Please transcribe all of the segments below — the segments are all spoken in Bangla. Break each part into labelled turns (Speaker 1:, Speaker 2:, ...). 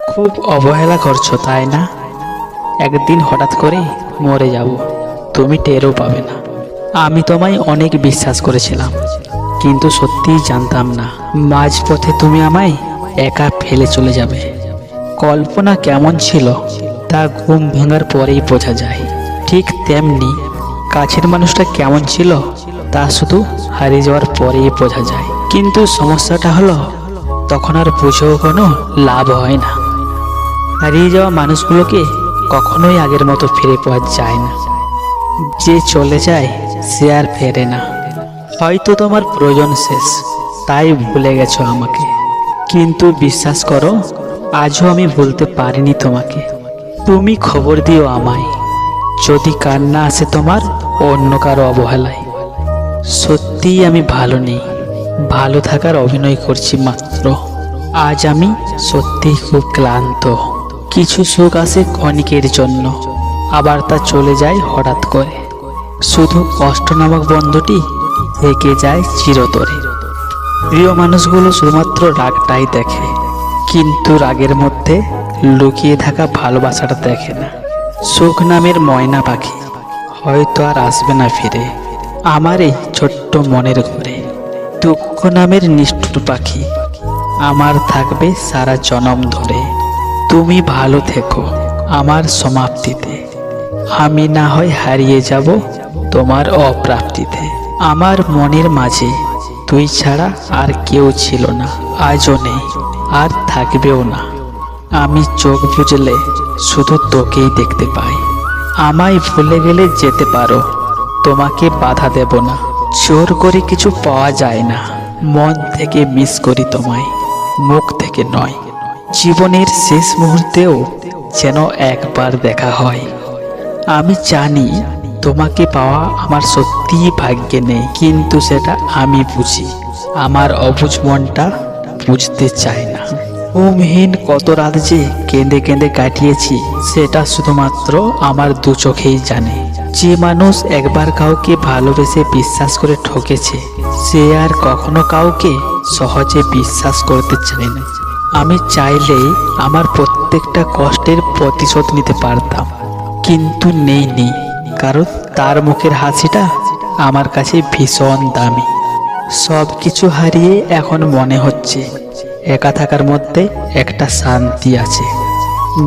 Speaker 1: খুব অবহেলা করছো তাই না? একদিন হঠাৎ করে মরে যাব, তুমি টেরও পাবে না। আমি তোমায় অনেক বিশ্বাস করেছিলাম, কিন্তু সত্যিই জানতাম না মাঝপথে তুমি আমায় একা ফেলে চলে যাবে। কল্পনা কেমন ছিল তা ঘুম ভাঙার পরেই বোঝা যায়। ঠিক তেমনি কাছের মানুষটা কেমন ছিল তা শুধু হারিয়ে যাওয়ার পরেই বোঝা যায়। কিন্তু সমস্যাটা হলো, তখন আর বুঝেও কোনো লাভ হয় না। হারিয়ে যাওয়া মানুষগুলোকে কখনোই আগের মতো ফিরে পাওয়া যায় না। যে চলে যায় সে আর ফেরে না। হয়তো তোমার প্রয়োজন শেষ, তাই ভুলে গেছো আমাকে। কিন্তু বিশ্বাস করো, আজও আমি ভুলতে পারিনি তোমাকে। তুমি খবর দিও আমায় যদি কান্না আসে তোমার অন্য কারো অবহেলায়। সত্যিই আমি ভালো নেই, ভালো থাকার অভিনয় করছি মাত্র। আজ আমি সত্যিই খুব ক্লান্ত। কিছু সুখ আসে ক্ষণিকের জন্য, আবার তা চলে যায় হঠাৎ করে। শুধু কষ্ট নামক বন্ধুটি থেকে যায় চিরতরে। প্রিয় মানুষগুলো শুধুমাত্র রাগটাই দেখে, কিন্তু রাগের মধ্যে লুকিয়ে থাকা ভালোবাসাটা দেখে না। সুখ নামের ময়না পাখি হয়তো আর আসবে না ফিরে আমার এই ছোট্ট মনের ঘরে। দুঃখ নামের নিষ্ঠুর পাখি আমার থাকবে সারা জনম ধরে। তুমি ভালো থেকো আমার সমাপ্তিতে, আমি না হয় হারিয়ে যাব তোমার অপ্রাপ্তিতে। আমার মনের মাঝে তুই ছাড়া আর কেউ ছিল না, আজও নেই আর থাকবেও না। আমি চোখ বুজলে শুধু তোকেই দেখতে পাই। আমায় ভুলে গেলে যেতে পারো, তোমাকে বাধা দেব না। জোর করে কিছু পাওয়া যায় না, মন থেকে মিস করি তোমায়, মুখ থেকে নয়। জীবনের শেষ মুহূর্তেও যেন একবার দেখা হয়। আমি জানি তোমাকে পাওয়া আমার সত্যিই ভাগ্যে নেই, কিন্তু সেটা আমি বুঝি। আমার অবুঝ মনটা বুঝতে চায় না। ঘুমহীন কত রাত যে কেঁদে কেঁদে কাটিয়েছি, সেটা শুধুমাত্র আমার দু চোখেই জানে। যে মানুষ একবার কাউকে ভালোবেসে বিশ্বাস করে ঠকেছে, সে আর কখনো কাউকে সহজে বিশ্বাস করতে চায় না। আমি চাইলেই আমার প্রত্যেকটা কষ্টের প্রতিশোধ নিতে পারতাম, কিন্তু নেই, কারণ তার মুখের হাসিটা আমার কাছে ভীষণ দামি। সব কিছু হারিয়ে এখন মনে হচ্ছে একা থাকার মধ্যে একটা শান্তি আছে।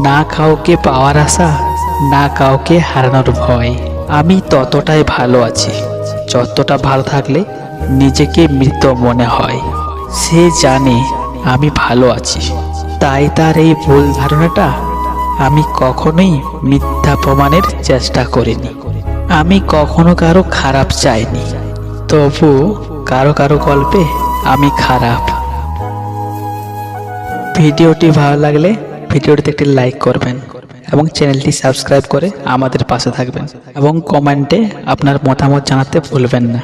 Speaker 1: না কাউকে পাওয়ার আশা, না কাউকে হারানোর ভয়। আমি ততটাই ভালো আছি যতটা ভালো থাকলে নিজেকে মৃত মনে হয়। সে জানে আমি ভালো আছি, তাই তার এই ভুল ধারণাটা আমি কখনোই মিথ্যা প্রমাণের চেষ্টা করিনি। আমি কখনো কারো খারাপ চাইনি, তবু কারো কারো গল্পে আমি খারাপ। ভিডিওটি ভালো লাগলে ভিডিওটিতে একটি লাইক করবেন এবং চ্যানেলটি সাবস্ক্রাইব করে আমাদের পাশে থাকবেন, এবং কমেন্টে আপনার মতামত জানাতে ভুলবেন না।